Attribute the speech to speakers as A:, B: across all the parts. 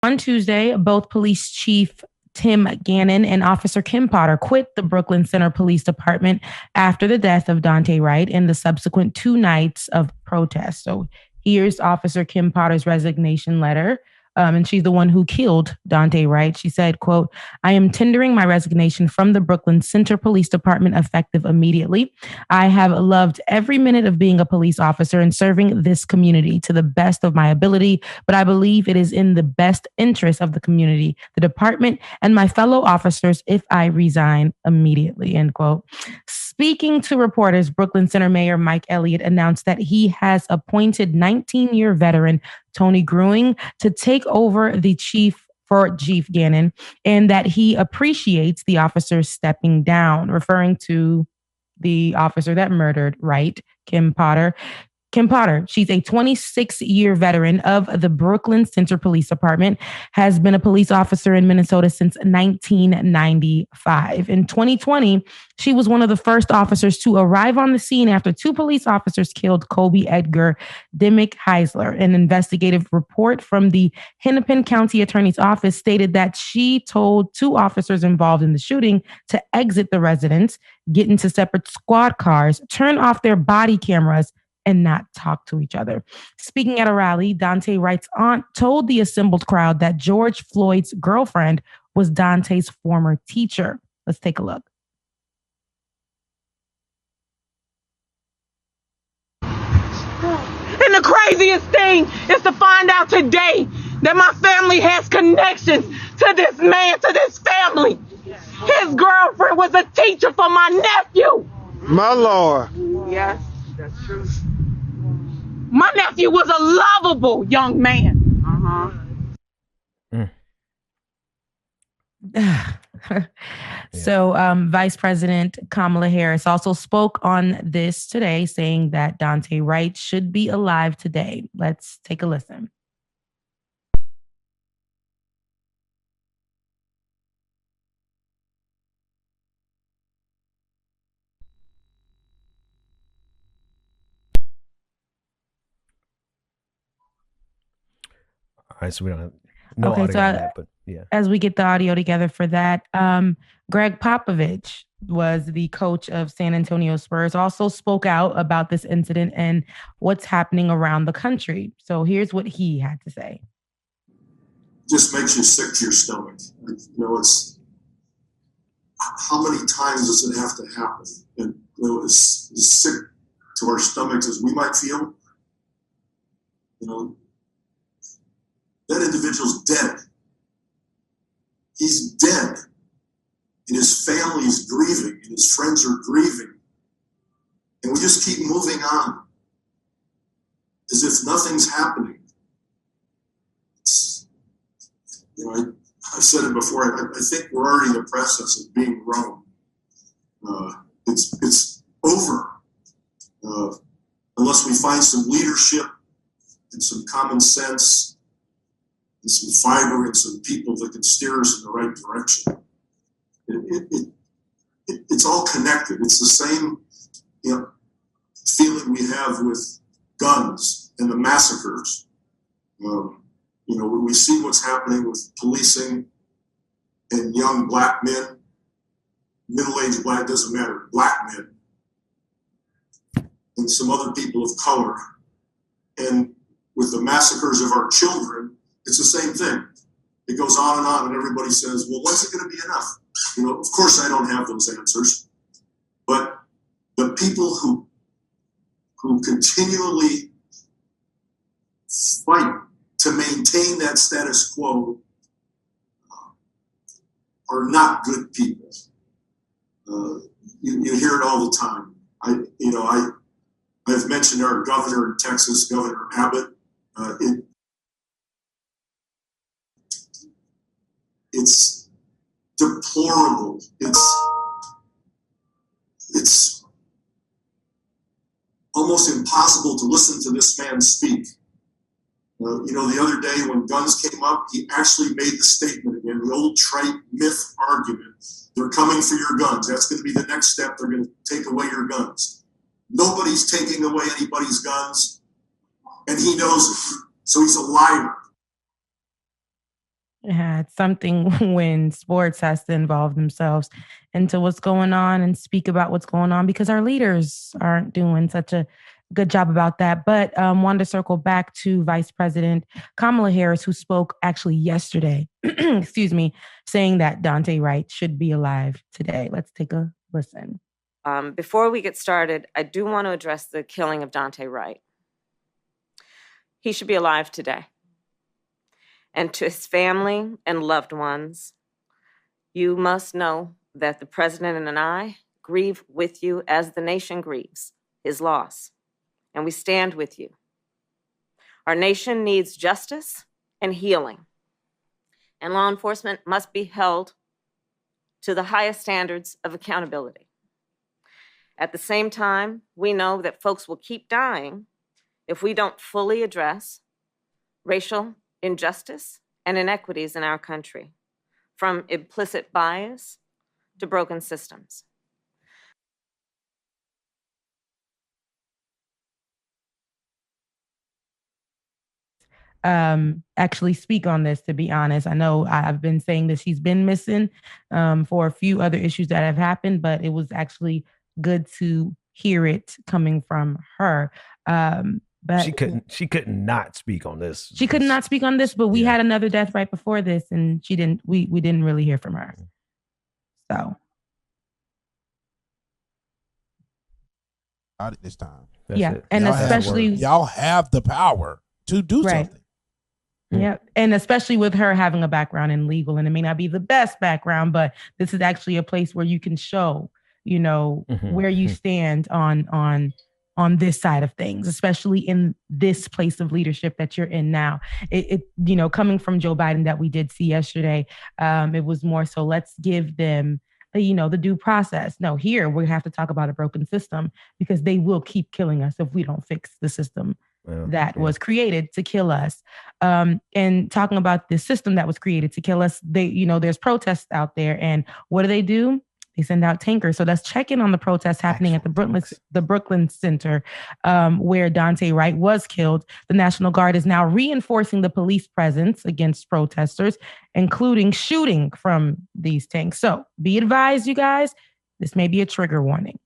A: On Tuesday, both Police Chief Tim Gannon and Officer Kim Potter quit the Brooklyn Center Police Department after the death of Daunte Wright and the subsequent 2 nights of protest. So here's Officer Kim Potter's resignation letter. And she's the one who killed Daunte Wright. She said, quote, "I am tendering my resignation from the Brooklyn Center Police Department effective immediately. I have loved every minute of being a police officer and serving this community to the best of my ability, but I believe it is in the best interest of the community, the department, and my fellow officers if I resign immediately," end quote. Speaking to reporters, Brooklyn Center Mayor Mike Elliott announced that he has appointed 19-year veteran Tony Grewing to take over the chief for Chief Gannon, and that he appreciates the officers stepping down, referring to the officer that murdered Wright, Kim Potter. Kim Potter, she's a 26-year veteran of the Brooklyn Center Police Department, has been a police officer in Minnesota since 1995. In 2020, she was one of the first officers to arrive on the scene after 2 police officers killed Kobe Edgar Dimmick Heisler. An investigative report from the Hennepin County Attorney's Office stated that she told 2 officers involved in the shooting to exit the residence, get into separate squad cars, turn off their body cameras, and not talk to each other. Speaking at a rally, Daunte Wright's aunt told the assembled crowd that George Floyd's girlfriend was Daunte's former teacher. Let's take a look.
B: And the craziest thing is to find out today that my family has connections to this man, to this family. His girlfriend was a teacher for my nephew.
C: My Lord.
B: Yes, that's true. My nephew was a lovable young man.
A: So Vice President Kamala Harris also spoke on this today, saying that Daunte Wright should be alive today. Let's take a listen.
D: All right, so we don't have no audio on that, but yeah.
A: As we get the audio together for that, Gregg Popovich was the coach of San Antonio Spurs, also spoke out about this incident and what's happening around the country. So here's what he had to say.
E: Just makes you sick to your stomach. You know, it's how many times does it have to happen? And you know, as sick to our stomachs as we might feel, you know, that individual's dead. He's dead. And his family is grieving, and his friends are grieving. And we just keep moving on as if nothing's happening. You know, I've said it before, I think we're already in the process of being Rome. It's over. Unless we find some leadership and some common sense and some fiber and some people that can steer us in the right direction. It's all connected. It's the same, you know, feeling we have with guns and the massacres. You know, when we see what's happening with policing and young black men, middle-aged black, doesn't matter, black men, and some other people of color. And with the massacres of our children, it's the same thing. It goes on, and everybody says, well, when's it going to be enough? You know, of course I don't have those answers. But the people who continually fight to maintain that status quo are not good people. You hear it all the time. I've mentioned our governor in Texas, Governor Abbott. It's deplorable. It's almost impossible to listen to this man speak. You know, the other day when guns came up, he actually made the statement again, the old trite myth argument. They're coming for your guns. That's going to be the next step. They're going to take away your guns. Nobody's taking away anybody's guns, and he knows it. So he's a liar.
A: Yeah, it's something when sports has to involve themselves into what's going on and speak about what's going on because our leaders aren't doing such a good job about that. But wanted to circle back to Vice President Kamala Harris, who spoke actually yesterday, excuse me, saying that Daunte Wright should be alive today. Let's take a listen.
C: Before we get started, I do want to address the killing of Daunte Wright. He should be alive today. And to his family and loved ones, you must know that the president and I grieve with you as the nation grieves his loss, and we stand with you. Our nation needs justice and healing, and law enforcement must be held to the highest standards of accountability. At the same time, we know that folks will keep dying if we don't fully address racial injustice and inequities in our country, from implicit bias to broken systems.
A: Actually speak on this, to be honest. I know I've been saying that she's been missing for a few other issues that have happened, but it was actually good to hear it coming from her. But
D: she couldn't not speak on this.
A: She could not speak on this, but we had another death right before this, and she didn't. We didn't really hear from her. So
F: at this time,
A: and
F: y'all
A: especially
F: y'all have the power to do something.
A: Yeah, and especially with her having a background in legal, and it may not be the best background, but this is actually a place where you can show, where you stand on this side of things, especially in this place of leadership that you're in now. It coming from Joe Biden that we did see yesterday, it was more so let's give them, the due process. No, here we have to talk about a broken system because they will keep killing us if we don't fix the system that was created to kill us. And talking about the system that was created to kill us, there's protests out there, and what do? They send out tankers. So let's check in on the protests happening at the Brooklyn Center, where Daunte Wright was killed. The National Guard is now reinforcing the police presence against protesters, including shooting from these tanks. So be advised, you guys, this may be a trigger warning.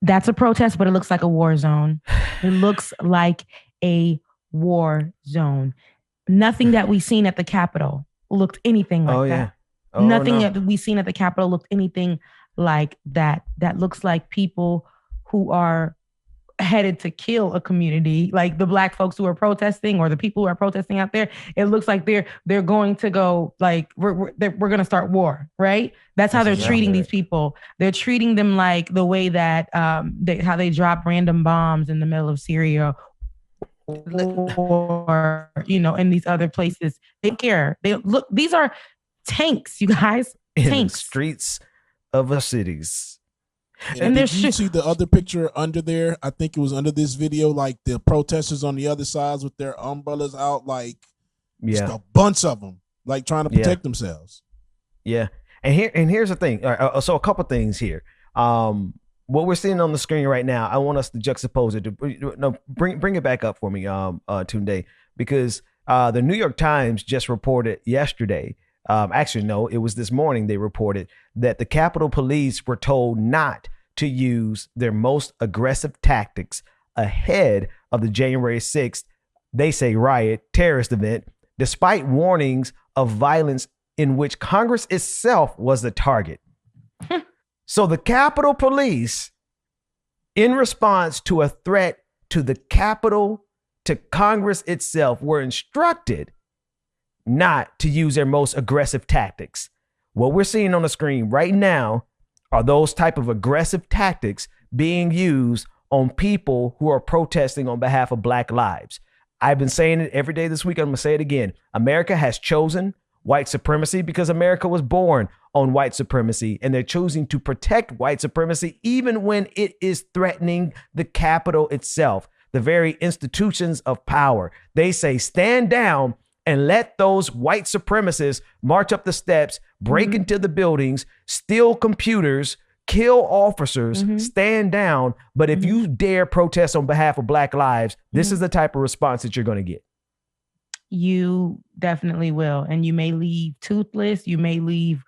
A: That's a protest, but it looks like a war zone. It looks like a war zone. Nothing that we've seen at the Capitol looked anything like that. Nothing that we've seen at the Capitol looked anything like that. That looks like people who are headed to kill a community, like the Black folks who are protesting or the people who are protesting out there. It looks like they're going to go, like, we're going to start war, right? That's how they're treating these people. They're treating them like the way that how they drop random bombs in the middle of Syria or, in these other places. They care. These are tanks, you guys.
D: In
A: tanks.
D: The streets of our cities.
F: And did you see the other picture under there? I think it was under this video, like the protesters on the other sides with their umbrellas out, like just a bunch of them, like trying to protect themselves.
D: Yeah. And here's the thing. So a couple things here. What we're seeing on the screen right now, I want us to juxtapose it. Bring it back up for me, Tunde, because the New York Times just reported yesterday. Actually, no, it was this morning they reported that the Capitol Police were told not to use their most aggressive tactics ahead of the January 6th, they say, riot, terrorist event, despite warnings of violence in which Congress itself was the target. So the Capitol Police, in response to a threat to the Capitol, to Congress itself, were instructed not to use their most aggressive tactics. What we're seeing on the screen right now are those type of aggressive tactics being used on people who are protesting on behalf of Black lives. I've been saying it every day this week. I'm going to say it again. America has chosen white supremacy because America was born on white supremacy, and they're choosing to protect white supremacy even when it is threatening the Capitol itself. the very institutions of power. They say, stand down and let those white supremacists march up the steps, break into the buildings, steal computers, kill officers, stand down. But if you dare protest on behalf of Black lives, this is the type of response that you're going to get.
A: You definitely will. And you may leave toothless. You may leave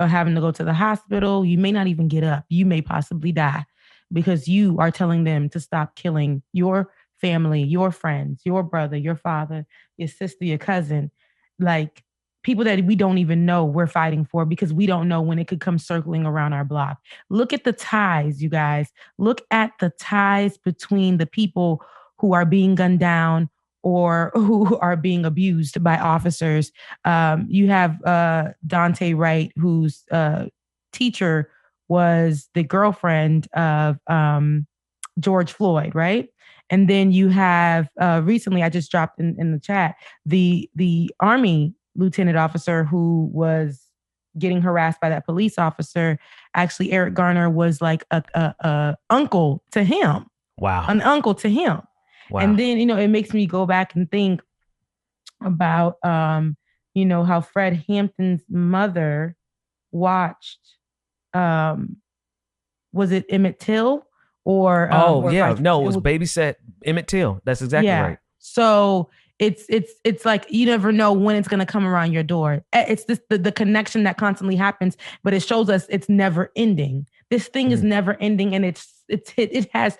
A: having to go to the hospital. You may not even get up. You may possibly die because you are telling them to stop killing your family, your friends, your brother, your father, your sister, your cousin, like people that we don't even know we're fighting for because we don't know when it could come circling around our block. Look at the ties, you guys. Look at the ties between the people who are being gunned down or who are being abused by officers. You have Daunte Wright, whose teacher was the girlfriend of George Floyd, right? And then you have recently, I just dropped in the chat, the Army lieutenant officer who was getting harassed by that police officer. Actually, Eric Garner was like a uncle to him.
D: Wow.
A: An uncle to him.
D: Wow.
A: And then, it makes me go back and think about, how Fred Hampton's mother watched, was it Emmett Till? Or
D: it was babysat Emmett Till. That's exactly right.
A: So it's like you never know when it's going to come around your door. It's this the connection that constantly happens, but it shows us it's never ending. This thing is never ending, and it has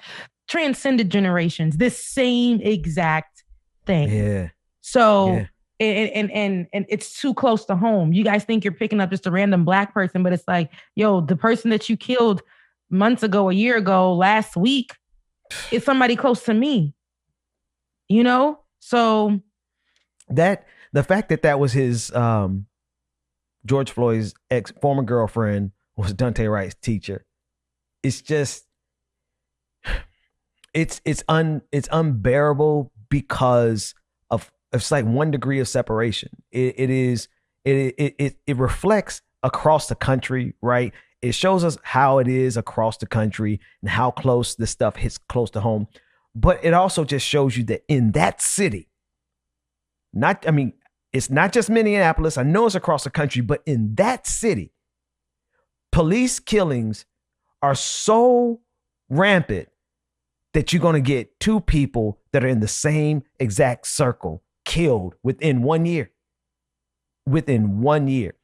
A: transcended generations. This same exact thing.
D: Yeah.
A: So and it's too close to home. You guys think you're picking up just a random Black person, but it's like, yo, the person that you killed months ago, a year ago, last week, is somebody close to me. So
D: that the fact that was his George Floyd's former girlfriend was Daunte Wright's teacher. It's just it's unbearable because of it's like 1 degree of separation. It reflects across the country, right? It shows us how it is across the country and how close this stuff hits close to home. But it also just shows you that in that city, it's not just Minneapolis. I know it's across the country, but in that city, police killings are so rampant that you're going to get 2 people that are in the same exact circle killed within 1 year. Within 1 year.